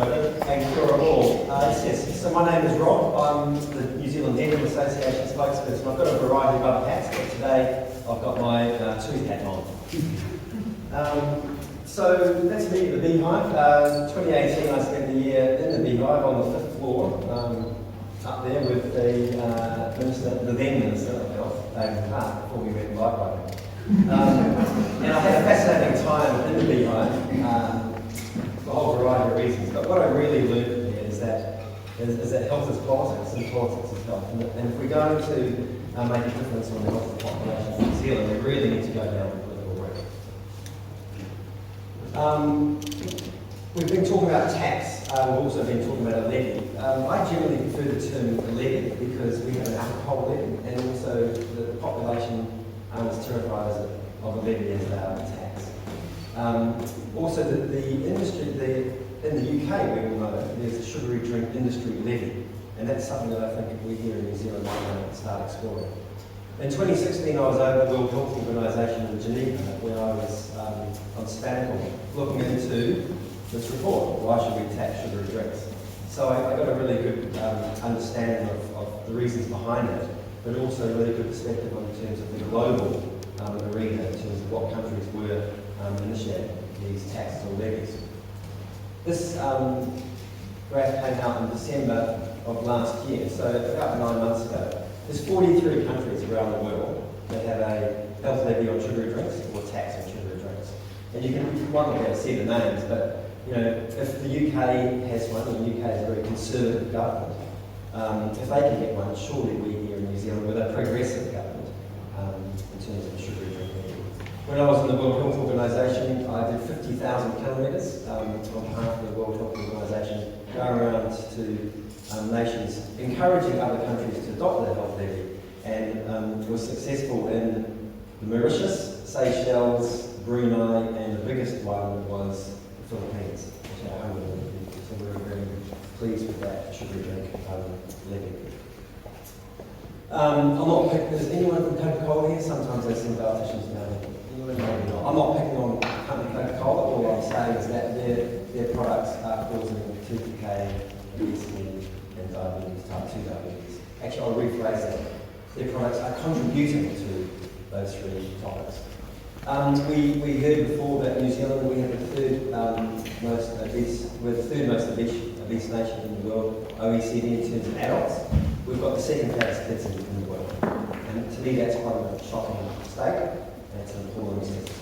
David. Thank you for all. Yes, so my name is Rob. I'm the New Zealand Dental Association spokesperson. I've got a variety of other hats, but today I've got my tooth hat on. So that's me at the Beehive. 2018, I spent the year in the Beehive on the 5th floor, up there with the then Minister of Health, David Clark, before we went bike riding. And I had a fascinating time in the Beehive for a whole variety of reasons. But what I really learned there is that health is politics and politics is health. And if we're going to make a difference on the health of the population in New Zealand, we really need to go down the political route. We've been talking about tax. We've also been talking about a levy. I generally prefer the term levy because we have an alcohol levy, and also the population is terrified of a levy as they are a tax. Also, the industry in the UK, we all know there's a sugary drink industry levy, and that's something that I think we here in New Zealand might start exploring. In 2016, I was over at the World Health Organization in Geneva, where I was on sabbatical, looking into this report, why should we tax sugary drinks? So I got a really good understanding of the reasons behind it, but also a really good perspective in terms of the global arena, in terms of what countries were initiating these taxes or levies. This graph came out in December of last year, so about 9 months ago. There's 43 countries around the world that have a health levy on sugary drinks or tax on sugary drinks. And you might not be able to see the names, but you know, if the UK has one, and the UK is a very conservative government, if they can get one, surely we here in New Zealand, with a progressive government, in terms of sugary drink levy. When I was in the World Health Organization, I did 50,000 kilometres on behalf of the World Health Organization, going around to nations, encouraging other countries to adopt the health levy, and was successful in the Mauritius, Seychelles, Brunei, and the biggest one was the Philippines, which are 100 million people. So we're very pleased with that sugary drink levy. I'm not picking, is anyone from Coca-Cola here? Sometimes there's some politicians now. Anyone? Maybe not. I'm not picking on company Coca-Cola. All I'm saying is that their products are causing tooth decay, obesity, and diabetes, type 2 diabetes. Actually, I'll rephrase that. Their products are contributing to those three topics. We heard before that New Zealand, we have the third most obese, we're the third most obese nation in the world, OECD in terms of adults. We've got the second fattest kids in the world. And to me that's quite a shocking state, and it's an appalling statistic.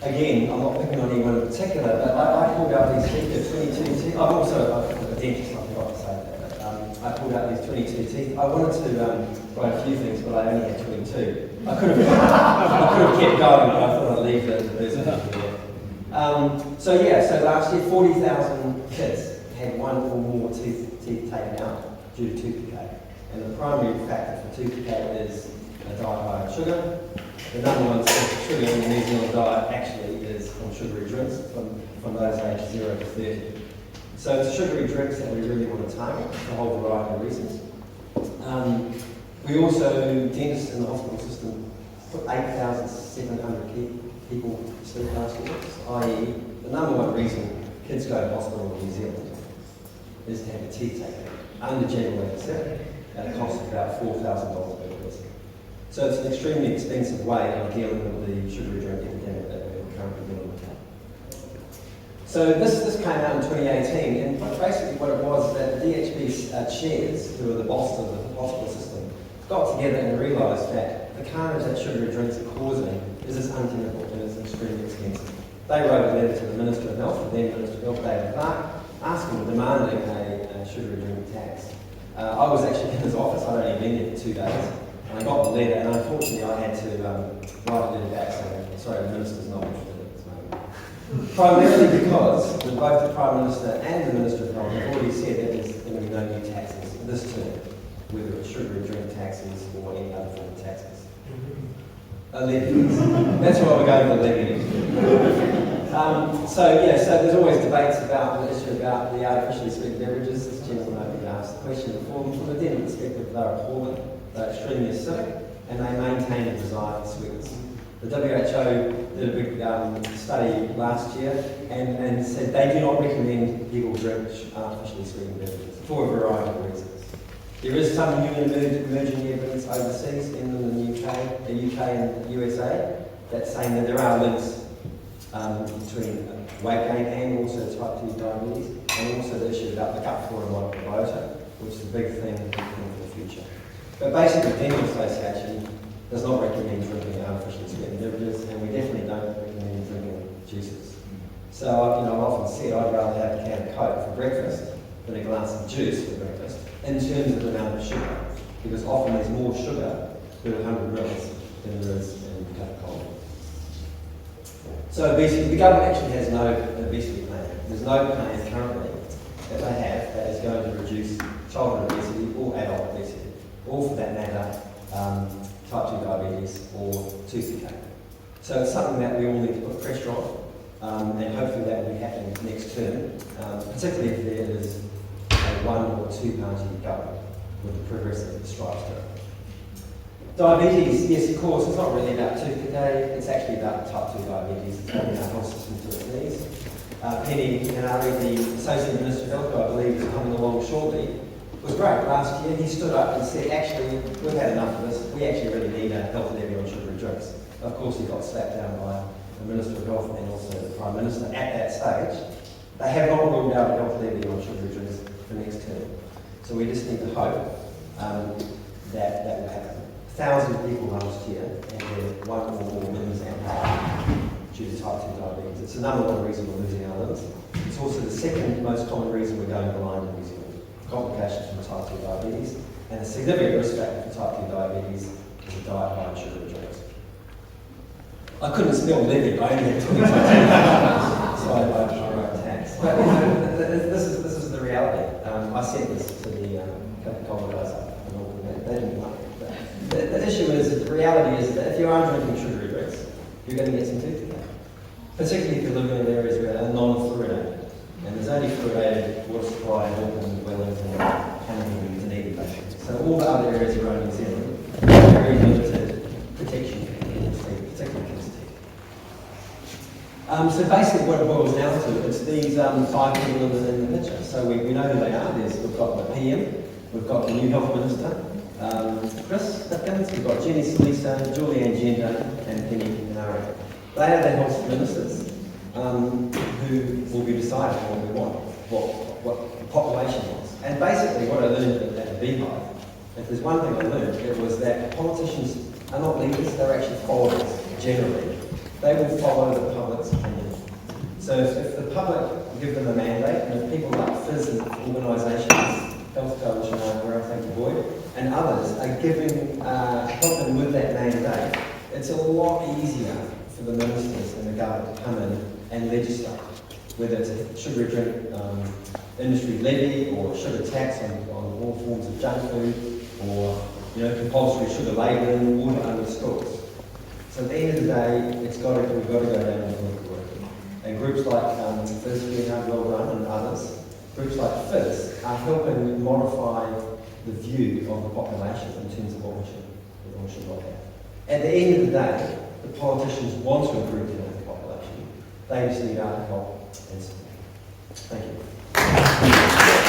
Again, I'm not picking on anyone in particular, but I pulled out these teeth, 22 teeth. I'm also a dentist, I forgot to say that. But, I pulled out these 22 teeth. I wanted to write a few things, but I only had 22. I could have kept going, but I thought I'd leave the person there. So last year 40,000 kids had one or more teeth taken out due to tooth decay. And the primary factor for tooth decay is a diet high in sugar. The number one source of sugar in the New Zealand diet actually is from sugary drinks, from those aged 0 to 30. So it's sugary drinks that we really want to target for a whole variety of reasons. We also, dentists in the hospital system, put 8,700 people to sleep last year, i.e. the number one reason kids go to hospital in New Zealand is to have their teeth taken out under general anaesthetic at a cost of about $4,000 per person. So it's an extremely expensive way of dealing with the sugary drink epidemic that we're currently dealing with. So this came out in 2018, and basically what it was that the DHB chairs, who are the boss of the hospital system, got together and realised that the carnage that sugary drinks are causing is untenable and it's extremely expensive. They wrote a letter to the Minister of Health, the then Minister of Health, David Clark, asking, demanding a sugary drink tax. I was actually in his office, I'd only been there for 2 days, and I got the letter, and unfortunately I had to write a letter back saying, sorry, the Minister's not interested at this moment. Primarily because both the Prime Minister and the Minister of Health have already said that there's going to be no new taxes this term, whether it's sugary drink taxes or any other form of taxes. Levies. That's why we're going for levies. So there's always debates about the issue about the artificially sweetened beverages. This gentleman over here asked the question before. From a dental perspective, they're appalling, they're extremely acidic, and they maintain a desire for sweetness. The WHO did a big study last year and said they do not recommend people drink artificially sweetened beverages for a variety of reasons. There is some new emerging evidence overseas in the UK and USA that's saying that there are links between weight gain and also type 2 diabetes, and also the issue about the gut flora and microbiota, which is a big thing for the future. But basically, the Dental Association does not recommend drinking artificially sweetened beverages, and we definitely don't recommend drinking juices. So, I've often said I'd rather have a can of Coke for breakfast than a glass of juice for breakfast, in terms of the amount of sugar, because often there's more sugar per 100 mils than there is in Coca-Cola. So obesity, the government actually has no obesity plan. There's no plan currently that they have that is going to reduce childhood obesity or adult obesity, or for that matter, type 2 diabetes or tooth decay. So it's something that we all need to put pressure on, and hopefully that will be happening next term, particularly if there is a 1 or 2 party government with the progressive stripes to it. Diabetes, yes, of course, it's not really about tooth decay, it's actually about type 2 diabetes. It's holding our health system to its knees. Penny Canary, the Associate Minister of Health, who I believe is coming along shortly, was great. Last year he stood up and said, actually, we've had enough of this, we actually really need a health levy on sugary drinks. Of course, he got slapped down by the Minister of Health and also the Prime Minister at that stage. They have not ruled out a health levy on sugary drinks for next term. So we just need to hope that that will happen. 1,000 people last year and had 1 or more limbs amputated due to type 2 diabetes. It's the number one reason we're losing our limbs. It's also the second most common reason we're going blind in New Zealand. Complications from type 2 diabetes, and a significant risk factor for type 2 diabetes is a diet high in sugary drinks. I couldn't spell levy, I only had 22 so I wrote tax. But this is the reality. I said this to the Coca-Cola guys up in Auckland, they didn't like it. The issue is, the reality is that if you are drinking sugary drinks, you're going to get some tooth decay. Particularly if you're living in areas where they're non-fluoridated. And there's only fluoridated water supply in Auckland, Wellington, Hamilton, and Dunedin, basically. So all the other areas around New Zealand have very limited protection against teeth, particularly against teeth. So basically what it boils down to is these 5 people in the picture. So we know who they are. We've got the PM, we've got the new Health Minister, Chris Hipkins, we've got Jenny Salisa, Julianne Gender, and Penny Canary. They are the health ministers who will be deciding what we want, what the population wants. And basically what I learned at the Beehive, if there's one thing I learned, it was that politicians are not leaders, they're actually followers, generally. They will follow the public's opinion. So if the public give them a mandate, and if people like Fizz and organisations, Health Coalition, where I think Boyd, and others are helping with that mandate, it's a lot easier for the ministers and the government to come in and legislate, whether it's a sugary drink industry levy or sugar tax on all forms of junk food, or compulsory sugar labelling, water under schools. So at the end of the day, we've got to go down and look at work. And groups like Fizz, Bernard Well Run, and others, groups like Fizz are helping modify the view of the population in terms of what we should look at. At the end of the day, the politicians want to improve the health of the population. They just need our help and support. Thank you.